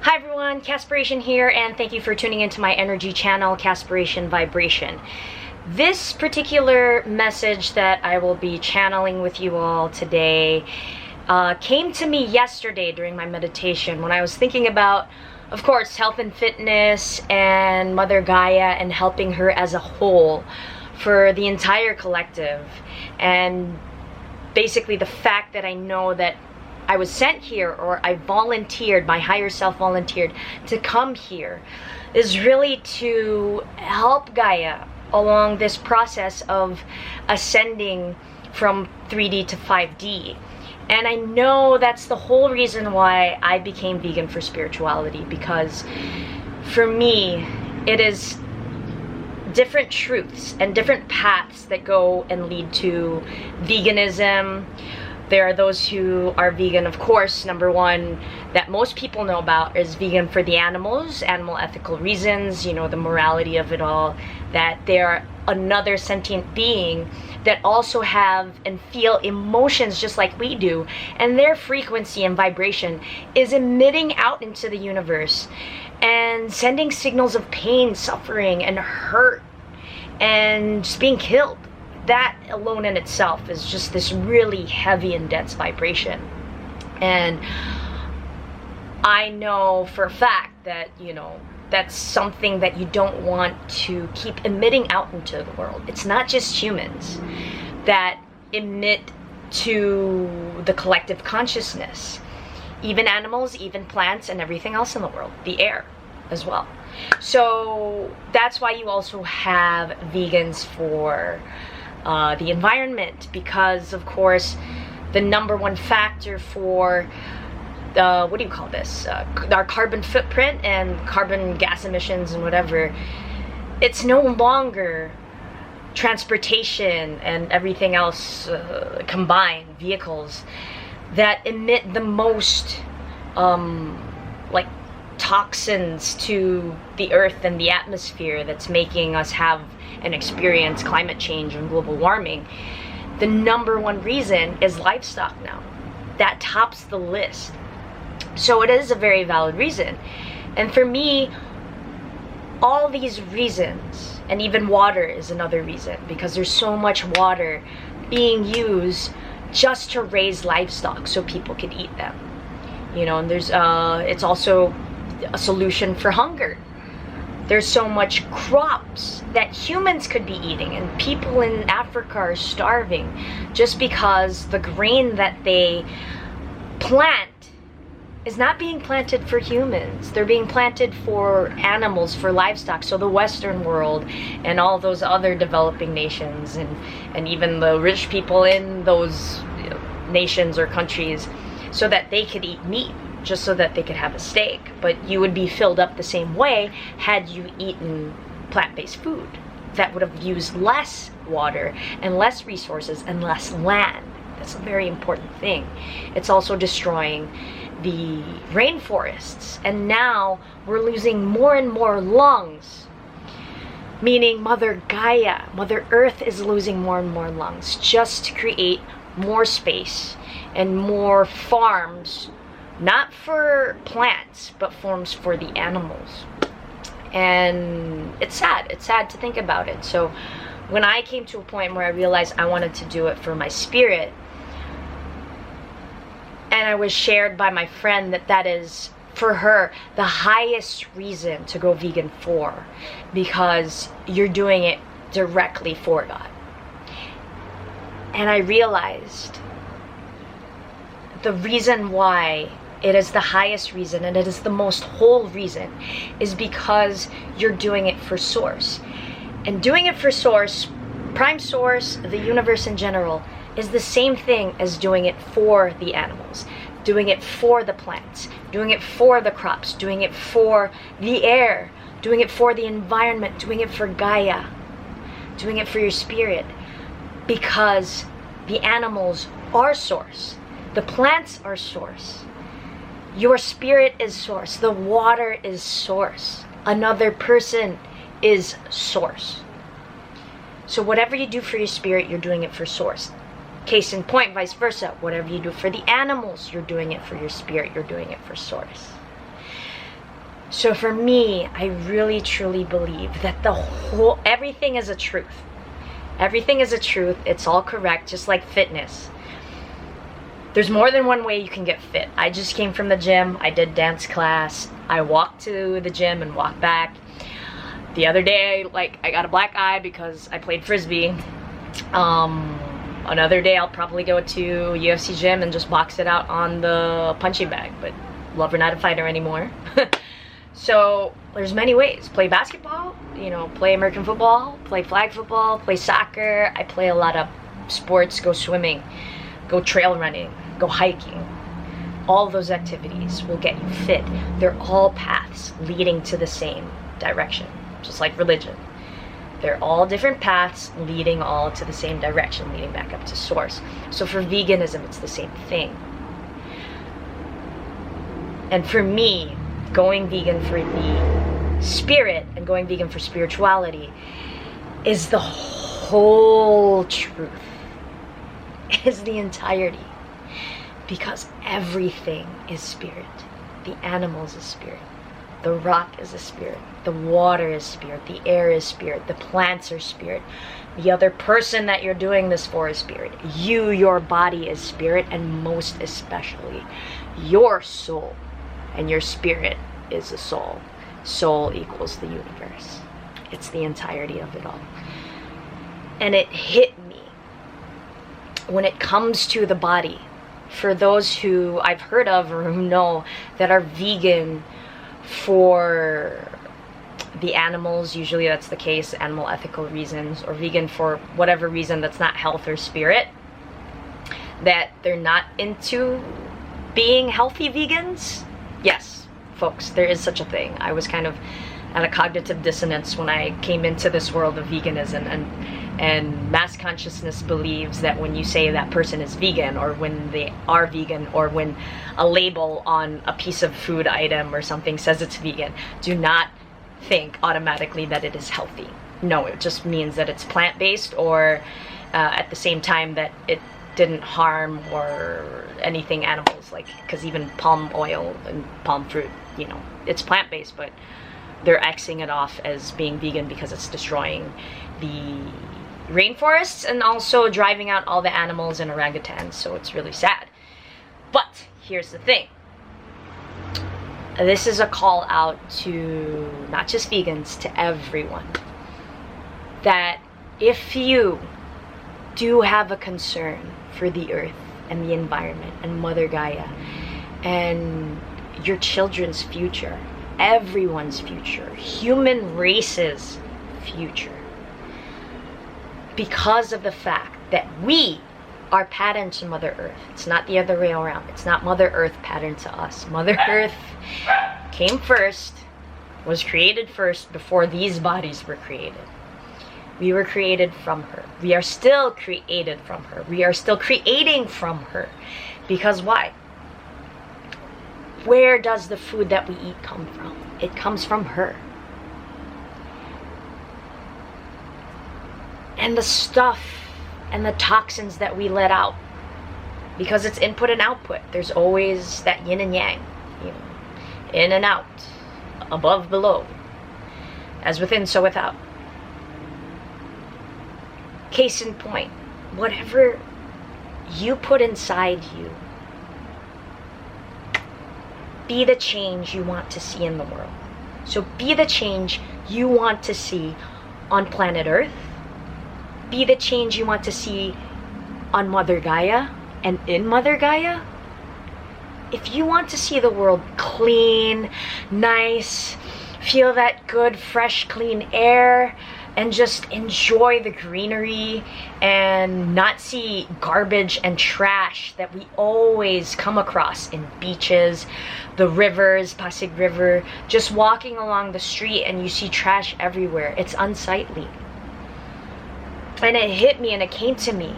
Hi everyone, Caspiration here, and thank you for tuning into my energy channel, Caspiration Vibration. This particular message that I will be channeling with you all today came to me yesterday during my meditation when I was thinking about, of course, health and fitness and Mother Gaia and helping her as a whole for the entire collective. And basically the fact that I know that I was sent here, or I volunteered, my higher self volunteered to come here, is really to help Gaia along this process of ascending from 3D to 5D. And I know that's the whole reason why I became vegan for spirituality, because for me, it is different truths and different paths that go and lead to veganism. There are those who are vegan, of course. Number one, that most people know about is vegan for the animals, animal ethical reasons, you know, the morality of it all, that they're another sentient being that also have and feel emotions just like we do, and their frequency and vibration is emitting out into the universe and sending signals of pain, suffering, and hurt, and just being killed. That alone in itself is just this really heavy and dense vibration. And I know for a fact that, you know, that's something that you don't want to keep emitting out into the world. It's not just humans that emit to the collective consciousness. Even animals, even plants, and everything else in the world. The air as well. So that's why you also have vegans for the environment, because of course the number one factor for what do you call this, our carbon footprint and carbon gas emissions and whatever, it's no longer transportation and everything else combined, vehicles that emit the most like toxins to the earth and the atmosphere, that's making us have and experience climate change and global warming. The number one reason is livestock now. That tops the list. So it is a very valid reason. And for me, all these reasons, and even water is another reason, because there's so much water being used just to raise livestock so people could eat them. You know, and there's it's also a solution for hunger. There's so much crops that humans could be eating, and people in Africa are starving just because the grain that they plant is not being planted for humans. They're being planted for animals, for livestock. So the Western world and all those other developing nations, and even the rich people in those, you know, nations or countries, so that they could eat meat, just so that they could have a steak. But you would be filled up the same way had you eaten plant-based food that would have used less water and less resources and less land. That's a very important thing. It's also destroying the rainforests, and now we're losing more and more lungs, meaning Mother Gaia, Mother Earth, is losing more and more lungs just to create more space and more farms, not for plants, but forms for the animals. And it's sad to think about it. So when I came to a point where I realized I wanted to do it for my spirit, and I was shared by my friend that that is, for her, the highest reason to go vegan for, because you're doing it directly for God. And I realized the reason why it is the highest reason, and it is the most whole reason, is because you're doing it for Source. And doing it for Source, Prime Source, the universe in general, is the same thing as doing it for the animals, doing it for the plants, doing it for the crops, doing it for the air, doing it for the environment, doing it for Gaia, doing it for your spirit. Because the animals are Source, the plants are Source, your spirit is Source, the water is Source, another person is Source. So whatever you do for your spirit, you're doing it for Source. Case in point, vice versa. Whatever you do for the animals, you're doing it for your spirit, you're doing it for Source. So for me, I really truly believe that everything is a truth. Everything is a truth. It's all correct, just like fitness. There's more than one way you can get fit. I just came from the gym. I did dance class. I walked to the gym and walked back. The other day, like, I got a black eye because I played Frisbee. Another day I'll probably go to UFC gym and just box it out on the punching bag, but lover, not a fighter anymore. So there's many ways. Play basketball, you know, play American football, play flag football, play soccer. I play a lot of sports, go swimming, go trail running, go hiking. All of those activities will get you fit. They're all paths leading to the same direction, just like religion. They're all different paths leading all to the same direction, leading back up to source. So for veganism, it's the same thing. And for me, going vegan for the spirit and going vegan for spirituality is the whole truth, is the entirety. Because everything is spirit. The animals is spirit. The rock is a spirit. The water is spirit. The air is spirit. The plants are spirit. The other person that you're doing this for is spirit. You, your body is spirit, and most especially your soul. And your spirit is a soul. Soul equals the universe. It's the entirety of it all. And it hit me when it comes to the body. For those who I've heard of or who know that are vegan for the animals, usually that's the case, animal ethical reasons, or vegan for whatever reason that's not health or spirit, that they're not into being healthy vegans. Yes, folks, there is such a thing. I was kind of at a cognitive dissonance when I came into this world of veganism, and mass consciousness believes that when you say that person is vegan, or when they are vegan, or when a label on a piece of food item or something says it's vegan, do not think automatically that it is healthy. No, it just means that it's plant-based, or at the same time that it didn't harm or anything animals, like, because even palm oil and palm fruit, you know, it's plant-based, but they're Xing it off as being vegan because it's destroying the rainforests and also driving out all the animals and orangutans, so it's really sad. But here's the thing. This is a call out to not just vegans, to everyone. That if you do have a concern for the earth and the environment and Mother Gaia and your children's future, everyone's future, human race's future, because of the fact that we are patterned to Mother Earth. It's not the other way around. It's not Mother Earth patterned to us. Mother Earth came first, was created first before these bodies were created. We were created from her. We are still created from her. We are still creating from her. Because why? Where does the food that we eat come from? It comes from her. And the stuff and the toxins that we let out, because it's input and output. There's always that yin and yang, you know, in and out, above, below, as within, so without. Case in point, whatever you put inside you, be the change you want to see in the world. So be the change you want to see on planet Earth. Be the change you want to see on Mother Gaia and in Mother Gaia. If you want to see the world clean, nice, feel that good, fresh, clean air, and just enjoy the greenery and not see garbage and trash that we always come across in beaches, the rivers, Pasig River, just walking along the street and you see trash everywhere. It's unsightly. And it hit me and it came to me.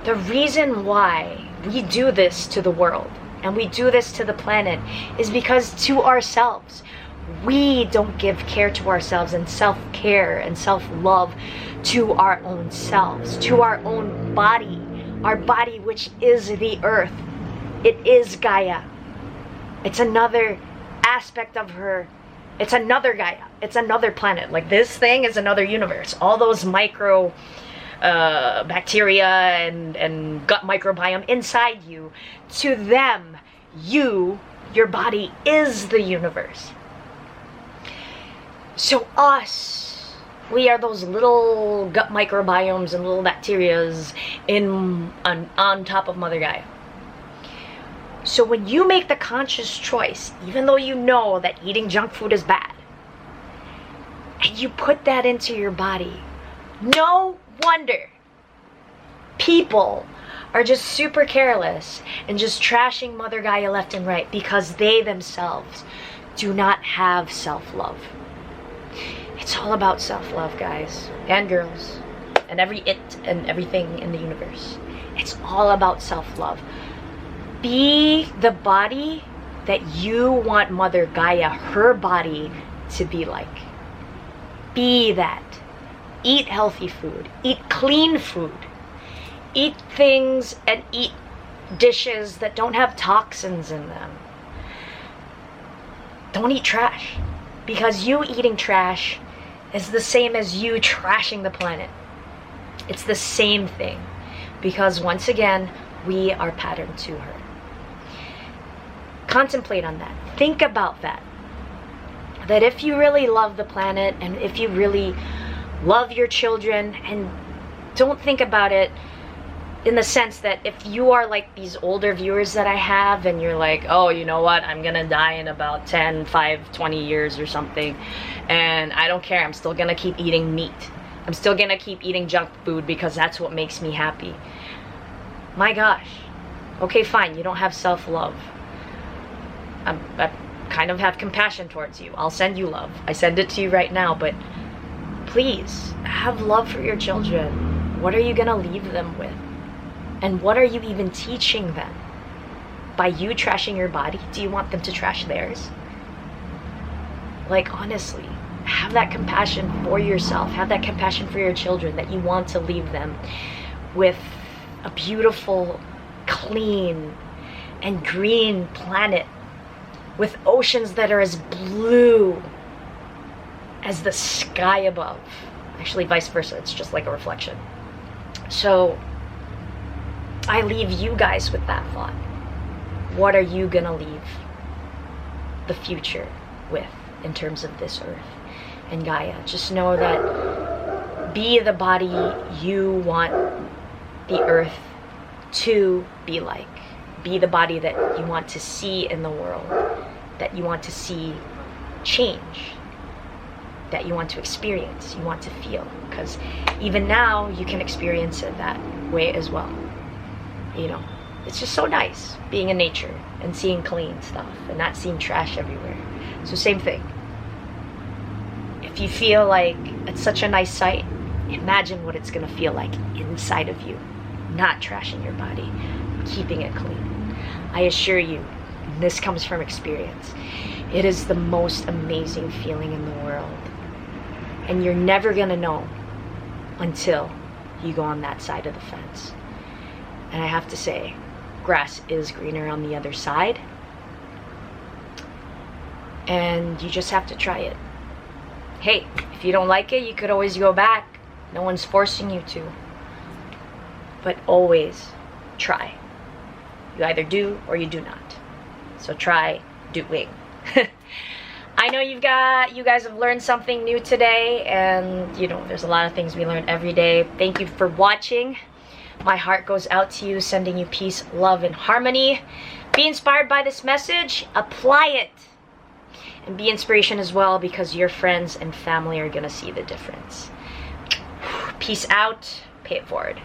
The reason why we do this to the world and we do this to the planet is because to ourselves, we don't give care to ourselves and self-care and self-love to our own selves, to our own body, our body which is the earth. It is Gaia. It's another aspect of her It's another Gaia. It's another planet. Like, this thing is another universe. All those micro bacteria and gut microbiome inside you, to them, your body is the universe. So us, we are those little gut microbiomes and little bacterias on top of Mother Gaia. So when you make the conscious choice, even though you know that eating junk food is bad, and you put that into your body, no wonder people are just super careless and just trashing Mother Gaia left and right, because they themselves do not have self-love. It's all about self-love, guys and girls, and everything in the universe. It's all about self-love. Be the body that you want Mother Gaia, her body, to be like. Be that. Eat healthy food. Eat clean food. Eat things and eat dishes that don't have toxins in them. Don't eat trash. Because you eating trash is the same as you trashing the planet. It's the same thing. Because once again, we are patterned to her. Contemplate on that. Think about that. That if you really love the planet, and if you really love your children, and don't think about it in the sense that if you are like these older viewers that I have, and you're like, oh, you know what, I'm gonna die in about 10, 5, 20 years or something, and I don't care, I'm still gonna keep eating meat. I'm still gonna keep eating junk food because that's what makes me happy. My gosh. Okay, fine, you don't have self-love. I kind of have compassion towards you. I'll send you love. I send it to you right now, but please have love for your children. What are you gonna leave them with? And what are you even teaching them? By you trashing your body, do you want them to trash theirs? Like, honestly, have that compassion for yourself. Have that compassion for your children, that you want to leave them with a beautiful, clean, and green planet, with oceans that are as blue as the sky above. Actually, vice versa. It's just like a reflection. So I leave you guys with that thought. What are you gonna leave the future with in terms of this earth and Gaia? Just know that be the body you want the earth to be like. Be the body that you want to see in the world, that you want to see change, that you want to experience, you want to feel. Because even now, you can experience it that way as well. You know, it's just so nice being in nature and seeing clean stuff and not seeing trash everywhere. So same thing. If you feel like it's such a nice sight, imagine what it's going to feel like inside of you. Not trashing your body, keeping it clean. I assure you, and this comes from experience, it is the most amazing feeling in the world. And you're never gonna know until you go on that side of the fence. And I have to say, grass is greener on the other side. And you just have to try it. Hey, if you don't like it, you could always go back. No one's forcing you to. But always try. You either do or you do not. So try doing. I know you guys have learned something new today, and you know, there's a lot of things we learn every day. Thank you for watching. My heart goes out to you, sending you peace, love, and harmony. Be inspired by this message. Apply it. And be inspiration as well, because your friends and family are going to see the difference. Peace out. Pay it forward.